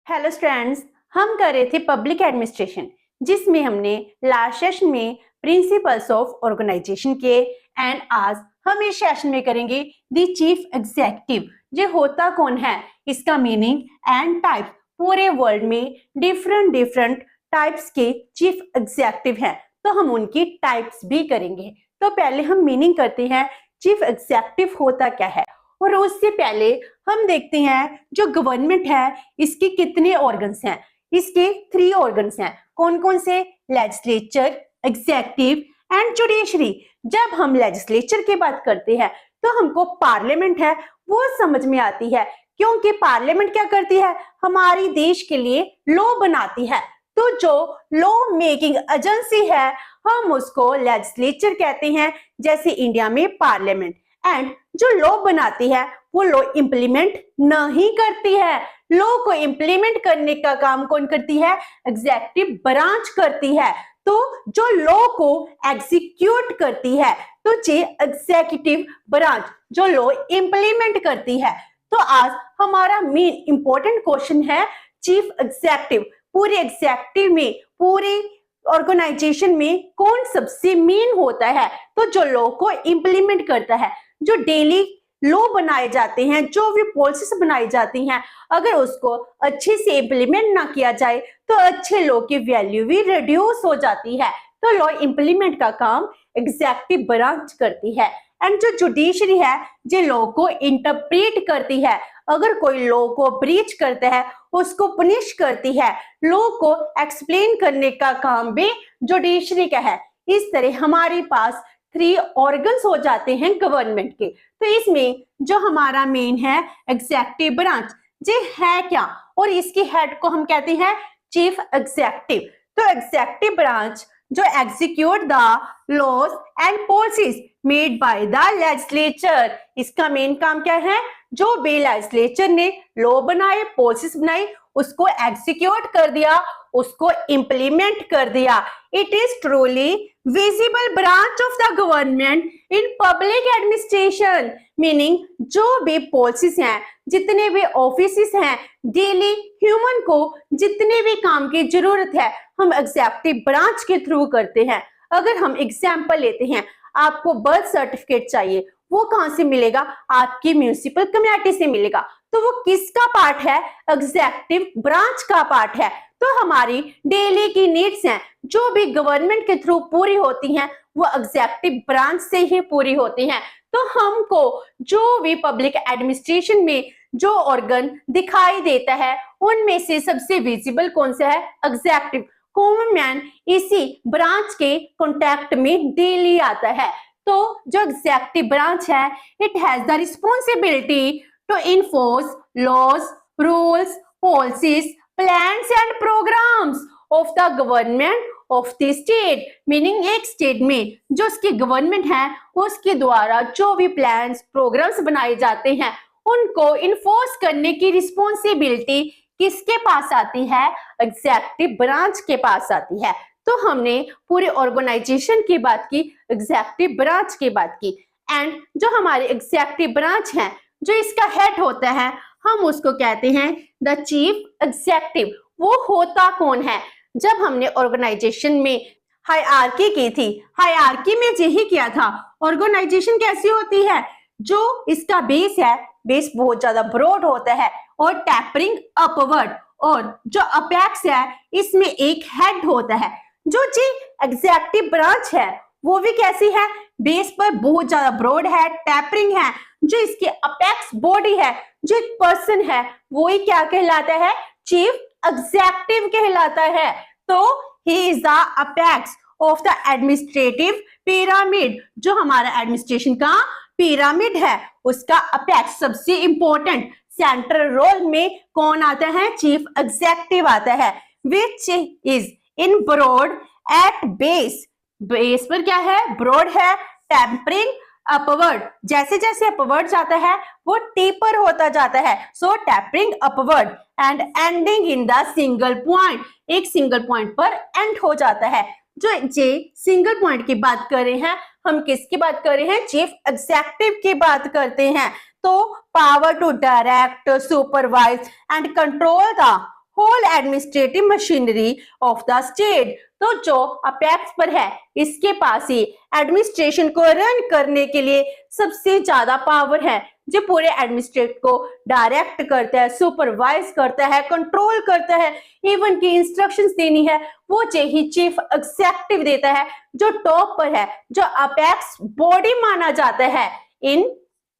Hello students, हम कर रहे थे पब्लिक एडमिनिस्ट्रेशन जिसमें हमने लास्ट सेशन में प्रिंसिपल्स ऑफ ऑर्गेनाइजेशन के एंड आज हम इस सेशन में करेंगे द चीफ एग्जीक्यूटिव। ये होता कौन है, इसका मीनिंग एंड टाइप। पूरे वर्ल्ड में डिफरेंट टाइप्स के चीफ एग्जीक्यूटिव हैं, तो हम उनकी टाइप्स भी करेंगे। तो पहले हम मीनिंग करते हैं चीफ एग्जीक्यूटिव होता क्या है, और उससे पहले हम देखते हैं जो गवर्नमेंट है इसके कितने ऑर्गन्स हैं। इसके 3 ऑर्गन्स हैं। कौन कौन से? Legislature, executive and judiciary. जब हम लेजिस्लेचर की बात करते हैं तो हमको पार्लियामेंट है वो समझ में आती है, क्योंकि पार्लियामेंट क्या करती है, हमारी देश के लिए लॉ बनाती है। तो जो लॉ मेकिंग एजेंसी है हम उसको लेजिस्लेचर कहते हैं, जैसे इंडिया में पार्लियामेंट। एंड जो लॉ बनाती है वो लॉ इंप्लीमेंट नहीं करती है। लॉ को इंप्लीमेंट करने का काम कौन करती है? एग्जीक्यूटिव ब्रांच करती है। तो जो लॉ को एग्जीक्यूट करती है तो ये एग्जीक्यूटिव ब्रांच जो लॉ इंप्लीमेंट करती है। तो आज हमारा मेन इंपॉर्टेंट क्वेश्चन है चीफ एग्जीक्यूटिव। पूरे एग्जीक्यूटिव में, पूरी ऑर्गेनाइजेशन में कौन सबसे मेन होता है? तो जो लॉ को इंप्लीमेंट करता है। जो डेली लॉ बनाए जाते हैं, जो भी पॉलिसीज बनाई जाती हैं, अगर उसको अच्छे से इंप्लीमेंट ना किया जाए तो अच्छे लॉ की वैल्यू भी रिड्यूस हो जाती है। तो लॉ इंप्लीमेंट का काम एग्जीक्यूटिव ब्रांच करती है। एंड जो जुडिशरी है जो लॉ को इंटरप्रेट करती है। अगर कोई लॉ को ब्रीच करता है उसको पनिश करती है। लॉ को एक्सप्लेन करने का काम भी जुडिशरी का है। इस तरह हमारे पास 3 ऑर्गन्स हो जाते हैं गवर्नमेंट के। तो इसमें जो हमारा मेन है एग्जीक्यूटिव ब्रांच, ये है क्या? और इसके हेड को हम कहते हैं चीफ एग्जीक्यूटिव। तो एग्जीक्यूटिव ब्रांच जो execute the laws and policies made by the legislature. इसका मेन काम क्या है? जो भी लेजिस्लेचर ने लॉ बनाए, पॉलिसीज बनाई, उसको एग्जीक्यूट कर दिया, उसको इंप्लीमेंट कर दिया। It is truly visible branch of the government in public administration. Meaning जो भी पॉलिसीज हैं, जितने भी ऑफिसेस हैं, डेली ह्यूमन को जितने भी काम की जरूरत है हम एग्जीक्यूटिव ब्रांच के थ्रू करते हैं। अगर हम एग्जाम्पल लेते हैं, आपको बर्थ सर्टिफिकेट चाहिए, वो कहां से मिलेगा? आपकी म्युनिसिपल कमेटी से मिलेगा। तो वो किसका पार्ट है? एग्जीक्यूटिव ब्रांच का पार्ट है। तो हमारी डेली की नीड्स हैं जो भी गवर्नमेंट के थ्रू पूरी होती हैं वो एग्जीक्यूटिव ब्रांच से ही पूरी होती हैं। तो हमको जो भी पब्लिक एडमिनिस्ट्रेशन में जो ऑर्गन दिखाई देता है उनमें से सबसे विजिबल कौन सा है? एग्जीक्यूटिव। कॉमन मैन इसी ब्रांच के कांटेक्ट में डेली आता है। तो जो एग्जीक्यूटिव ब्रांच है it has the responsibility to enforce laws, rules, policies, plans and programmes of the government of the state. Meaning एक स्टेट में जो उसकी गवर्नमेंट है उसके द्वारा जो भी प्लान्स, प्रोग्राम्स बनाए जाते हैं उनको इन्फोर्स करने की रिस्पॉन्सिबिलिटी किसके पास आती है? एग्जीक्यूटिव ब्रांच के पास आती है। तो हमने पूरे ऑर्गेनाइजेशन की बात की, एग्जीक्यूटिव ब्रांच की बात की। एंड जो हमारे एग्जीक्यूटिव ब्रांच है, जो इसका हेड होता है, हम उसको कहते हैं द चीफ एग्जीक्यूटिव। वो होता कौन है? जब हमने ऑर्गेनाइजेशन में हायरार्की की थी, हायरार्की में यही किया था। ऑर्गेनाइजेशन कैसी होती है? जो इसका बेस है, बेस बहुत ज्यादा ब्रॉड होता है और टैपरिंग अपवर्ड, और जो अपेक्स है इसमें एक हेड होता है। जो जी एग्जीक्यूटिव ब्रांच है वो भी कैसी है? बेस पर बहुत ज्यादा ब्रॉड है, टैपरिंग है। जो इसके अपेक्स बॉडी है, जो एक पर्सन है, वो ही क्या कहलाता है? चीफ एग्जीक्यूटिव कहलाता है। तो he is the apex of the administrative pyramid. जो हमारा एडमिनिस्ट्रेशन का पिरामिड है उसका अपेक्स सबसे इंपॉर्टेंट सेंट्रल रोल में कौन आता है? चीफ एग्जीक्यूटिव आता है। Which is in broad at base. Base पर क्या है? ब्रॉड है, टेम्परिंग अपवर्ड। जैसे जैसे अपवर्ड जाता है वो टेपर होता जाता है। So tapering upward and ending in the single point. एक सिंगल पॉइंट पर एंड हो जाता है। जो जे सिंगल पॉइंट की बात कर रहे हैं, हम किसकी बात कर रहे हैं? चीफ एग्जीक्यूटिव की बात करते हैं। तो power to direct, supervise and control the whole administrative machinery of the state. तो जो अपेक्स पर है इसके पास ही एडमिनिस्ट्रेशन को रन करने के लिए सबसे ज्यादा पावर है, जो पूरे एडमिनिस्ट्रेट को डायरेक्ट करता है, सुपरवाइज करता है, कंट्रोल करता है, इवन की इंस्ट्रक्शंस देनी है वो ही चीफ एग्जीक्यूटिव देता है, जो टॉप पर है, जो अपेक्स बॉडी माना जाता है इन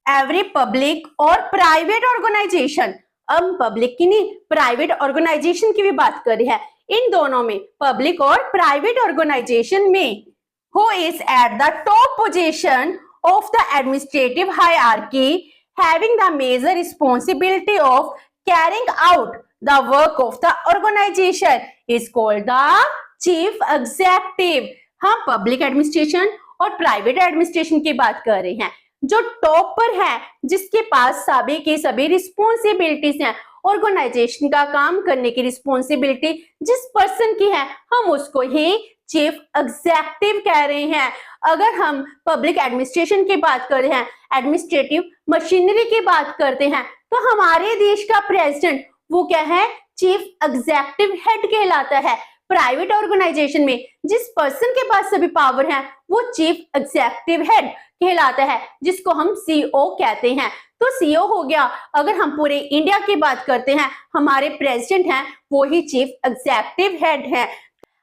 एवरी पब्लिक और प्राइवेट ऑर्गेनाइजेशन। अब पब्लिक की नहीं, प्राइवेट ऑर्गेनाइजेशन की भी बात कर रही है। इन दोनों में, पब्लिक और प्राइवेट ऑर्गेनाइजेशन में, who is at the top position of the administrative hierarchy having the major responsibility of carrying out the work of the organisation is called the chief executive. हम पब्लिक एडमिनिस्ट्रेशन और private administration की बात कर रहे हैं। जो top पर है, जिसके पास सभी की सभी रिस्पॉन्सिबिलिटीज हैं, ऑर्गेनाइजेशन का काम करने की रिस्पॉन्सिबिलिटी जिस पर्सन की है, हम उसको ही चीफ एग्जीक्यूटिव कह रहे हैं। अगर हम पब्लिक एडमिनिस्ट्रेशन की बात कर रहे हैं, एडमिनिस्ट्रेटिव मशीनरी की बात करते हैं, तो हमारे देश का प्रेसिडेंट वो क्या है, चीफ एग्जीक्यूटिव हेड कहलाता है। प्राइवेट ऑर्गेनाइजेशन में जिस पर्सन के पास सभी पावर है वो चीफ एग्जीक्यूटिव हेड कहलाता है, जिसको हम सीईओ कहते हैं। तो सीईओ हो गया। अगर हम पूरे इंडिया की बात करते हैं, हमारे प्रेसिडेंट हैं वो ही चीफ एग्जीक्यूटिव हेड है।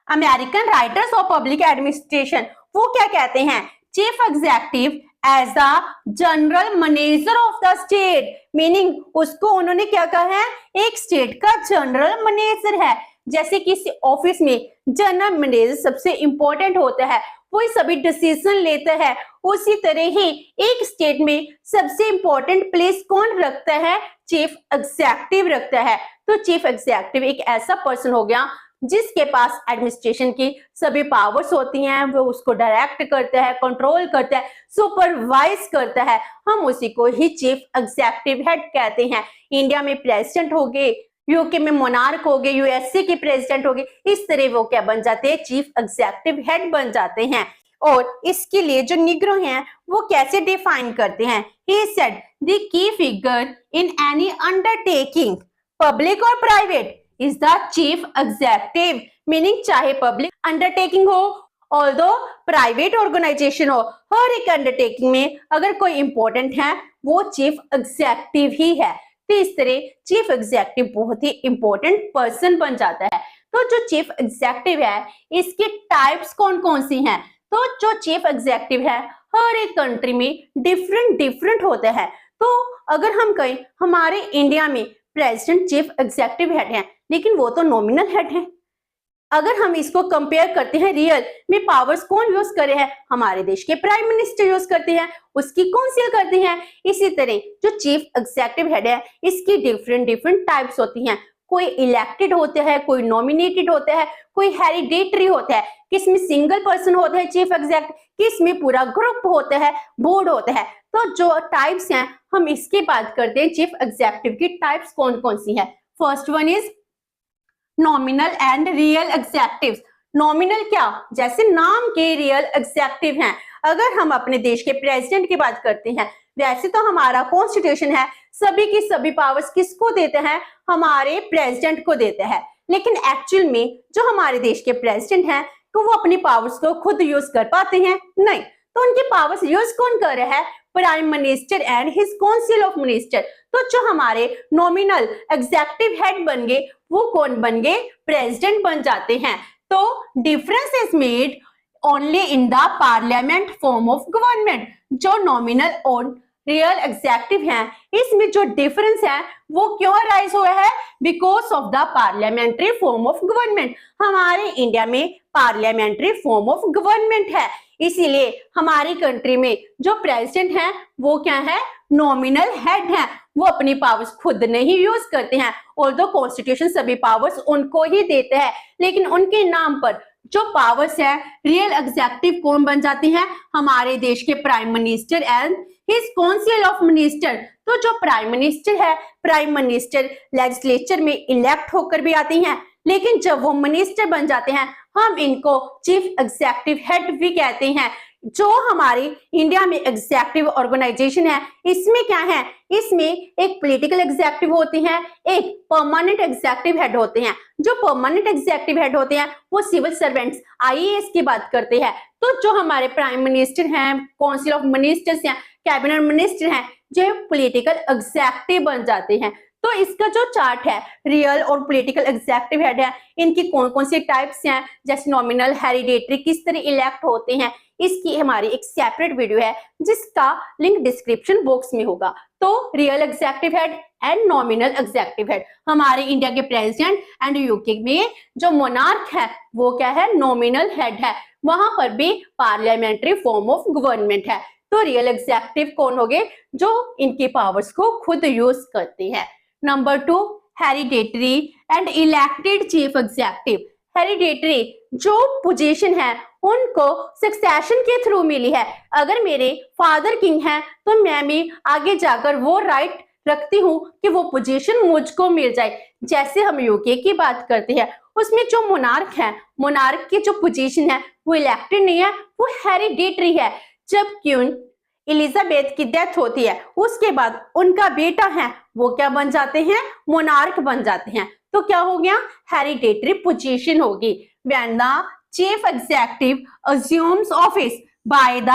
American writers of public administration वो क्या कहते हैं, chief executive as the general manager of the state, meaning उसको उन्होंने क्या कहा है, एक स्टेट का जनरल मैनेजर है। जैसे किसी ऑफिस में जनरल मैनेजर सबसे इंपॉर्टेंट होता है, वही सभी डिसीजन लेता है, उसी तरह ही एक स्टेट में सबसे इंपॉर्टेंट प्लेस कौन रखता है, चीफ एग्जीक्यूटिव रखता है। तो चीफ एग्जीक्यूटिव एक ऐसा पर्सन हो गया जिसके पास एडमिनिस्ट्रेशन की सभी पावर्स होती हैं, वो उसको डायरेक्ट करता है, कंट्रोल करता है, सुपरवाइज करता है, हम उसी को ही चीफ एग्जीक्यूटिव हेड कहते हैं। इंडिया में प्रेसिडेंट हो गए, यूके में मोनार्क हो गए, यूएसए के प्रेसिडेंट हो गए, इस तरह वो क्या बन जाते हैं, चीफ एग्जीक्यूटिव हेड बन जाते हैं। और इसके लिए जो निग्रो हैं वो कैसे डिफाइन करते हैं, he said the key figure in any undertaking public और private is the chief executive, meaning चाहे पब्लिक अंडरटेकिंग हो ऑल्दो प्राइवेट ऑर्गेनाइजेशन हो, हर एक अंडरटेकिंग में अगर कोई इंपॉर्टेंट है वो चीफ एग्जीक्यूटिव ही है। तो इस तरह चीफ एग्जीक्यूटिव बहुत ही इंपॉर्टेंट पर्सन बन जाता है। तो जो चीफ एग्जीक्यूटिव है इसके टाइप्स कौन कौन सी हैं, तो जो चीफ एग्जीक्यूटिव है हर एक कंट्री में डिफरेंट होते हैं। तो अगर हम कहें हमारे इंडिया में प्रेसिडेंट चीफ एग्जीक्यूटिव हेड है, लेकिन वो तो नॉमिनल हेड है। अगर हम इसको कंपेयर करते हैं रियल में, पावर्स कौन यूज करे हैं, हमारे देश के प्राइम मिनिस्टर यूज करते हैं, उसकी काउंसिल करते हैं। इसी तरह जो चीफ एग्जीक्यूटिव हेड है इसकी डिफरेंट टाइप्स होती हैं, कोई इलेक्टेड होता है, कोई नॉमिनेटेड होता है, कोई हेरिडेटरी होता है, किसमें सिंगल पर्सन होता है चीफ एग्जीक्यूटिव, किसमें पूरा ग्रुप होता है, बोर्ड होता है। तो जो टाइप्स हैं हम इसकी बात करते हैं, चीफ एग्जीक्यूटिव की टाइप्स कौन कौन सी है। First one is nominal and real executives. Nominal क्या, जैसे नाम के रियल एग्जीक्यूटिव हैं। अगर हम अपने देश के प्रेसिडेंट की बात करते हैं, वैसे तो हमारा कॉन्स्टिट्यूशन है सभी की सभी पावर्स किसको देते हैं, हमारे प्रेसिडेंट को देते हैं। लेकिन एक्चुअल में जो हमारे देश के प्रेसिडेंट हैं तो वो अपनी पावर्स को खुद यूज कर पाते हैं नहीं, तो उनकी पावर्स यूज कौन कर रहा है, prime minister and his council of minister. तो जो हमारे नॉमिनल एग्जीक्यूटिव हेड बन गए वो कौन बन गए, प्रेसिडेंट बन जाते हैं। तो difference is made only in the parliament form of government. जो नॉमिनल और रियल एग्जीक्यूटिव हैं इसमें जो डिफरेंस है वो क्यों राइज हुआ है, because of the parliamentary form of government. हमारे इंडिया में पार्लियामेंट्री फॉर्म ऑफ गवर्नमेंट है, इसीलिए हमारी कंट्री में जो प्रेसिडेंट हैं वो क्या है, नॉमिनल हेड हैं, वो अपनी पावर्स खुद नहीं यूज करते हैं। ऑल्दो कॉन्स्टिट्यूशन सभी पावर्स उनको ही देते हैं, लेकिन उनके नाम पर जो पावर्स है रियल एग्जीक्यूटिव कौन बन जाती हैं, हमारे देश के prime minister and his council of minister. तो जो प्राइम मिनिस्टर है, प्राइम मिनिस्टर लेजिस्लेचर में इलेक्ट होकर भी आती हैं, लेकिन जब वो मिनिस्टर बन जाते हैं हम इनको चीफ एग्जीक्यूटिव हेड भी कहते हैं। जो हमारी इंडिया में एग्जीक्यूटिव ऑर्गेनाइजेशन है, इसमें क्या है, इसमें एक पॉलिटिकल एग्जीक्यूटिव होती है, एक परमानेंट एग्जीक्यूटिव हेड होते हैं। जो परमानेंट एग्जीक्यूटिव हेड होते हैं वो सिविल सर्वेंट्स आईएएस की बात करते हैं। तो जो हमारे प्राइम मिनिस्टर हैं, काउंसिल ऑफ मिनिस्टर्स हैं, कैबिनेट मिनिस्टर हैं, जो पॉलिटिकल एग्जीक्यूटिव बन जाते हैं। तो इसका जो चार्ट है, रियल और पॉलिटिकल एग्जीक्यूटिव हेड है, इनकी कौन कौन सी टाइप्स हैं, जैसे नॉमिनल, हेरिडेटरी, किस तरह इलेक्ट होते हैं, इसकी हमारी एक सेपरेट वीडियो है जिसका लिंक डिस्क्रिप्शन बॉक्स में होगा। तो real executive head and nominal executive head, हमारे इंडिया के प्रेसिडेंट एंड यूके में जो मोनार्क है वो क्या है, नॉमिनल हेड है। वहां पर भी पार्लियामेंट्री फॉर्म ऑफ गवर्नमेंट है। तो रियल एग्जीक्यूटिव कौन हो गए, जो इनकी पावर्स को खुद यूज करते हैं। Number 2, hereditary and elected chief executive. Hereditary जो पोजीशन है उनको सक्सेशन के थ्रू मिली है। अगर मेरे फादर किंग हैं तो मैं भी आगे जाकर वो राइट रखती हूँ कि वो पोजीशन मुझको मिल जाए। जैसे हम यूके की बात करते हैं, उसमें जो मोनार्क है, मोनार्क की जो पोजीशन है वो इलेक्टेड नहीं है, वो हेरिडेटरी है। जब क्वीन एलिजाबेथ की डेथ होती है उसके बाद उनका बेटा है वो क्या बन जाते हैं, मोनार्क बन जाते हैं। तो क्या हो गया, हेरिडेटरी पोजीशन होगी। When the chief executive assumes office by the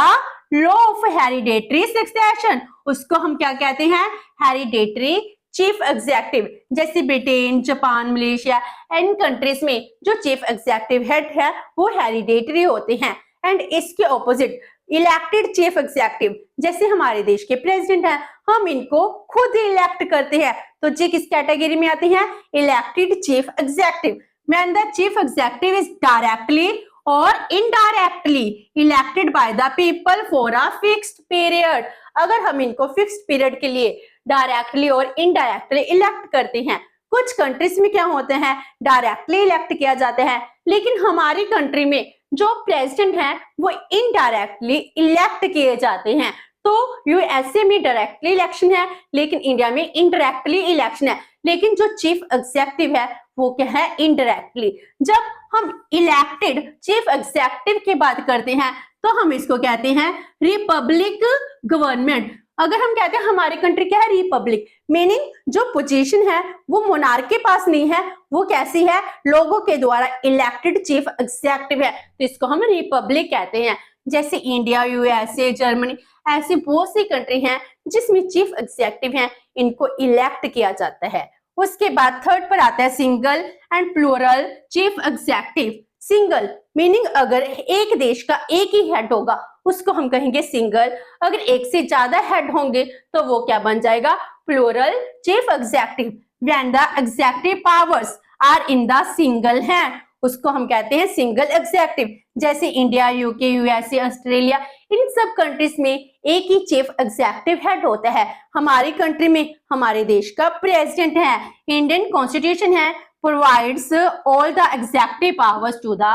law of hereditary succession, उसको हम क्या कहते हैं, हेरिडेटरी चीफ एग्जीक्यूटिव। जैसे ब्रिटेन, जापान, मलेशिया इन कंट्रीज में जो चीफ एग्जीक्यूटिव हेड है वो हेरिडेटरी होते हैं। एंड इसके ऑपोजिट इलेक्टेड चीफ एग्जीक्यूटिव, जैसे हमारे देश के प्रेसिडेंट हैं, हम इनको खुद इलेक्ट करते हैं। तो ये किस कैटेगरी में आते हैं, elected chief executive. When the chief executive is directly और indirectly elected by the people for a fixed period, अगर हम इनको फिक्स्ड पीरियड के लिए डायरेक्टली और इनडायरेक्टली इलेक्ट करते हैं। कुछ कंट्रीज में क्या होते हैं, डायरेक्टली इलेक्ट किया जाता है, लेकिन हमारी कंट्री में जो प्रेसिडेंट हैं वो इनडायरेक्टली इलेक्ट किए जाते हैं। तो यूएसए में डायरेक्टली इलेक्शन है, लेकिन इंडिया में इनडायरेक्टली इलेक्शन है। लेकिन जो चीफ एग्जीक्यूटिव है वो क्या है, इनडायरेक्टली। जब हम इलेक्टेड चीफ एग्जीक्यूटिव की बात करते हैं तो हम इसको कहते हैं रिपब्लिक गवर्नमेंट। अगर हम कहते हैं हमारी कंट्री क्या है, रिपब्लिक, मीनिंग जो पोजीशन है वो मोनार्क के पास नहीं है, वो कैसी है, लोगों के द्वारा इलेक्टेड चीफ एग्जीक्यूटिव है, तो इसको हम रिपब्लिक कहते हैं। जैसे इंडिया, यूएसए, जर्मनी, ऐसी बहुत सी कंट्री हैं जिसमें चीफ एग्जीक्यूटिव हैं, इनको इलेक्ट किया जाता है। उसके बाद थर्ड पर आता है single and plural chief executive. Single meaning अगर एक देश का एक ही हेड होगा उसको हम कहेंगे सिंगल, अगर एक से ज्यादा हेड होंगे तो वो क्या बन जाएगा, plural chief executive. When the executive powers are in the single hand, उसको हम कहते हैं सिंगल एग्जीक्यूटिव। जैसे इंडिया, यूके, यूएसए, ऑस्ट्रेलिया, इन सब कंट्रीज में एक ही चीफ एग्जीक्यूटिव हेड होता है। हमारी कंट्री में हमारे देश का प्रेसिडेंट है। इंडियन कॉन्स्टिट्यूशन है provides all the executive powers to the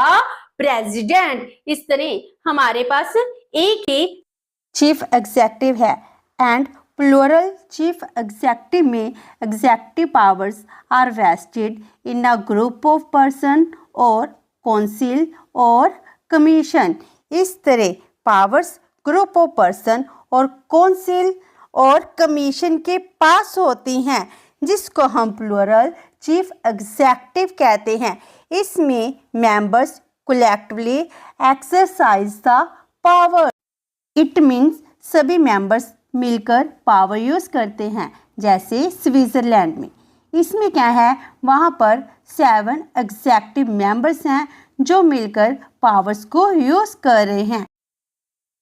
president. इस तरह हमारे पास एक ही चीफ एग्जीक्यूटिव है एंड प्लूरल चीफ एग्जीक्यूटिव में executive powers are vested in a group of person और काउंसिल और कमीशन। इस तरह पावर्स ग्रुप ऑफ पर्सन और काउंसिल और कमीशन के पास होती हैं, जिसको हम प्लूरल चीफ एग्जीक्यूटिव कहते हैं। इसमें members collectively exercise the power. It means सभी मेंबर्स मिलकर पावर यूज करते हैं। जैसे स्विट्जरलैंड में, इसमें क्या है, वहाँ पर 7 एग्जीक्यूटिव मेंबर्स हैं जो मिलकर पावर्स को यूज कर रहे हैं।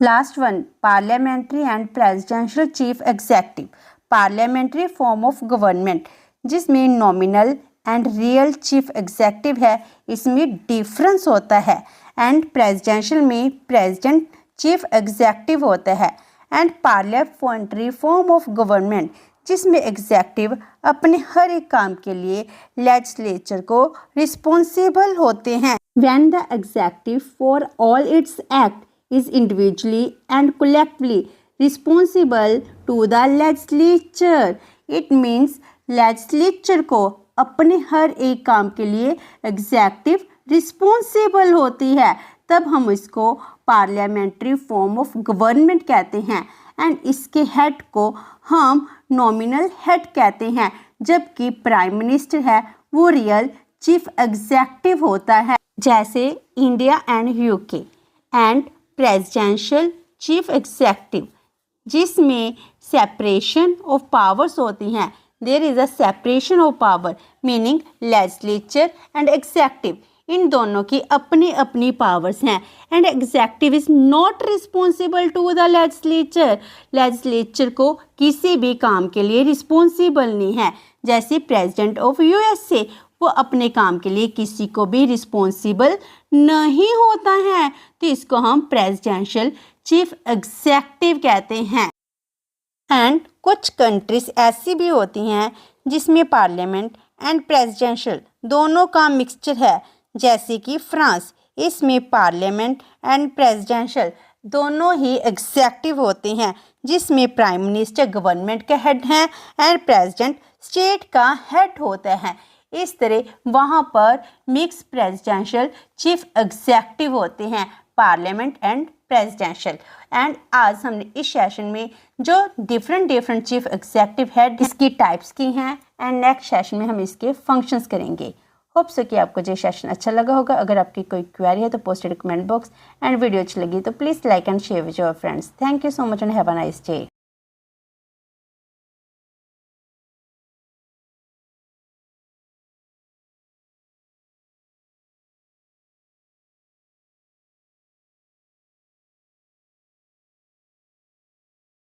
Last one, parliamentary and presidential chief executive. Parliamentary form of government, जिसमें nominal and real chief executive है, इसमें डिफरेंस होता है। एंड प्रेसिडेंशियल में प्रेसिडेंट चीफ एग्जीक्यूटिव होता है। And parliamentary form of government, जिसमें एग्जीक्यूटिव अपने हर एक काम के लिए लेजिस्लेचर को रिस्पॉन्सिबल होते हैं। When the executive for all its act is individually and collectively responsible to the legislature, it means legislature को अपने हर एक काम के लिए एग्जीक्यूटिव रिस्पॉन्सिबल होती है, तब हम इसको पार्लियामेंट्री फॉर्म ऑफ गवर्नमेंट कहते हैं एंड इसके हेड को हम नॉमिनल हेड कहते हैं, जबकि प्राइम मिनिस्टर है वो रियल चीफ एग्जीक्यूटिव होता है, जैसे India and UK. And presidential chief executive, जिसमें सेपरेशन ऑफ पावर्स होती हैं। There is a separation of power meaning legislature and executive, इन दोनों की अपनी अपनी पावर्स हैं। And executive is not responsible to the legislature, legislature को किसी भी काम के लिए रिस्पॉन्सिबल नहीं है। जैसे प्रेसिडेंट ऑफ यूएसए, वो अपने काम के लिए किसी को भी रिस्पॉन्सिबल नहीं होता है, तो इसको हम प्रेसिडेंशियल चीफ एग्जीक्यूटिव कहते हैं। एंड कुछ कंट्रीज ऐसी भी होती हैं जिसमें पार्लियामेंट एंड प्रेसिडेंशियल दोनों का मिक्सचर है, जैसे कि फ्रांस, इसमें पार्लियामेंट एंड प्रेसिडेंशियल दोनों ही एग्जीक्यूटिव होते हैं, जिसमें प्राइम मिनिस्टर गवर्नमेंट के हेड हैं एंड प्रेसिडेंट स्टेट का हेड होता है। इस तरह वहाँ पर मिक्स प्रेसिडेंशियल चीफ एग्जीक्यूटिव होते हैं, पार्लियामेंट एंड प्रेसिडेंशियल। एंड आज हमने इस सेशन में जो डिफरेंट चीफ एग्जीक्यूटिव हेड इसकी टाइप्स की हैं एंड नेक्स्ट सेशन में हम इसके फंक्शंस करेंगे। होप सो कि आपको ये सेशन अच्छा लगा होगा। अगर आपकी कोई क्वेरी है तो post in comment box and video अच्छी लगी तो please like and share with your friends. Thank you so much and have a nice day.